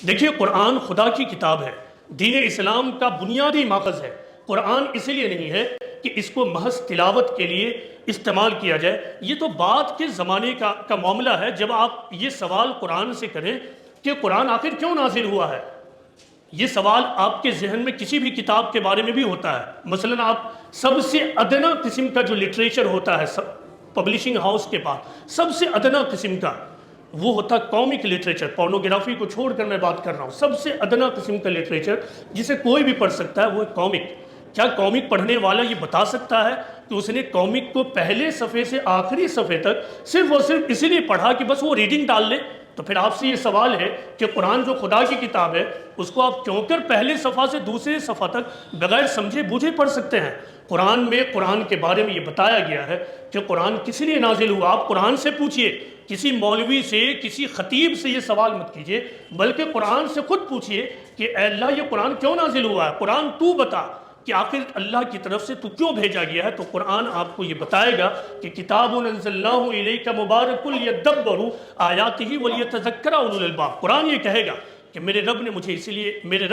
دیکھیے قرآن خدا کی کتاب ہے، دین اسلام کا بنیادی ماخذ ہے۔ قرآن اسی لیے نہیں ہے کہ اس کو محض تلاوت کے لیے استعمال کیا جائے۔ یہ تو بعد کے زمانے کا معاملہ ہے جب آپ یہ سوال قرآن سے کریں کہ قرآن آخر کیوں نازل ہوا ہے۔ یہ سوال آپ کے ذہن میں کسی بھی کتاب کے بارے میں بھی ہوتا ہے۔ مثلا آپ سب سے ادنا قسم کا جو لٹریچر ہوتا ہے پبلشنگ ہاؤس کے پاس، سب سے ادنا قسم کا وہ ہوتا ہے کامک لٹریچر۔ پورنوگرافی کو چھوڑ کر میں بات کر رہا ہوں، سب سے ادنا قسم کا لٹریچر جسے کوئی بھی پڑھ سکتا ہے وہ ہے کامک۔ کیا کامک پڑھنے والا یہ بتا سکتا ہے کہ اس نے کامک کو پہلے صفحے سے آخری صفحے تک صرف اور صرف اسی لیے پڑھا کہ بس وہ ریڈنگ ڈال لے؟ تو پھر آپ سے یہ سوال ہے کہ قرآن جو خدا کی کتاب ہے اس کو آپ کیوں کر پہلے صفحہ سے دوسرے صفحہ تک بغیر سمجھے بوجھے پڑھ سکتے ہیں؟ قرآن میں قرآن کے بارے میں یہ بتایا گیا ہے کہ قرآن کس لیے نازل ہوا۔ آپ قرآن سے پوچھئے، کسی مولوی سے، کسی خطیب سے یہ سوال مت کیجئے، بلکہ قرآن سے خود پوچھئے کہ اے اللہ یہ قرآن کیوں نازل ہوا ہے، قرآن تو بتا کہ آخر اللہ کی طرف سے تو کیوں بھیجا گیا ہے۔ تو قرآن آپ کو یہ بتائے گا کہ کتاب انزلناہ الیک مبارک لیدبروا آیاتہ ولیتذکر اولو الالباب۔ قرآن یہ کہے گا کہ میرے رب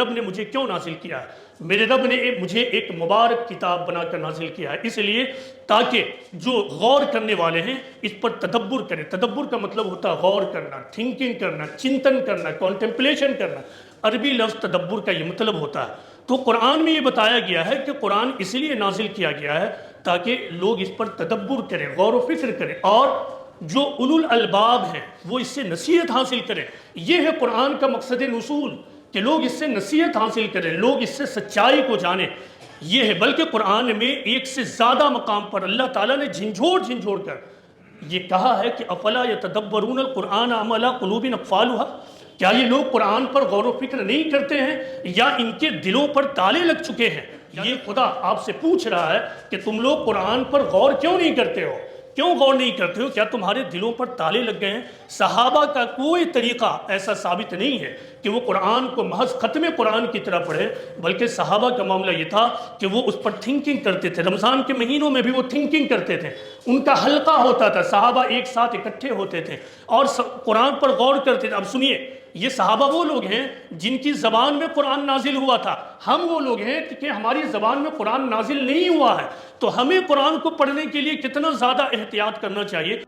نے مجھے کیوں نازل کیا ہے، میرے رب نے مجھے ایک مبارک کتاب بنا کر نازل کیا ہے، اس لیے تاکہ جو غور کرنے والے ہیں اس پر تدبر کریں۔ تدبر کا مطلب ہوتا ہے غور کرنا، تھنکنگ کرنا، چنتن کرنا، کانٹمپلیشن کرنا۔ عربی لفظ تدبر کا یہ مطلب ہوتا ہے۔ تو قرآن میں یہ بتایا گیا ہے کہ قرآن اس لیے نازل کیا گیا ہے تاکہ لوگ اس پر تدبر کریں، غور و فکر کریں، اور جو اولو الالباب ہیں وہ اس سے نصیحت حاصل کریں۔ یہ ہے قرآن کا مقصد نزول کہ لوگ اس سے نصیحت حاصل کریں، لوگ اس سے سچائی کو جانیں۔ یہ ہے، بلکہ قرآن میں ایک سے زیادہ مقام پر اللہ تعالیٰ نے جھنجھوڑ کر یہ کہا ہے کہ افلا یتدبرون القرآن ام علی قلوب اقفالها، کیا یہ لوگ قرآن پر غور و فکر نہیں کرتے ہیں یا ان کے دلوں پر تالے لگ چکے ہیں؟ یہ خدا آپ سے پوچھ رہا ہے کہ تم لوگ قرآن پر غور کیوں نہیں کرتے ہو، کیوں غور نہیں کرتے ہو؟ کیا تمہارے دلوں پر تالے لگ گئے ہیں؟ صحابہ کا کوئی طریقہ ایسا ثابت نہیں ہے کہ وہ قرآن کو محض ختم قرآن کی طرح پڑھے، بلکہ صحابہ کا معاملہ یہ تھا کہ وہ اس پر تھنکنگ کرتے تھے۔ رمضان کے مہینوں میں بھی وہ تھنکنگ کرتے تھے، ان کا حلقہ ہوتا تھا، صحابہ ایک ساتھ اکٹھے ہوتے تھے اور قرآن پر غور کرتے تھے۔ اب سنیے، یہ صحابہ وہ لوگ ہیں جن کی زبان میں قرآن نازل ہوا تھا، ہم وہ لوگ ہیں کہ ہماری زبان میں قرآن نازل نہیں ہوا ہے، تو ہمیں قرآن کو پڑھنے کے لیے کتنا زیادہ احتیاط کرنا چاہیے۔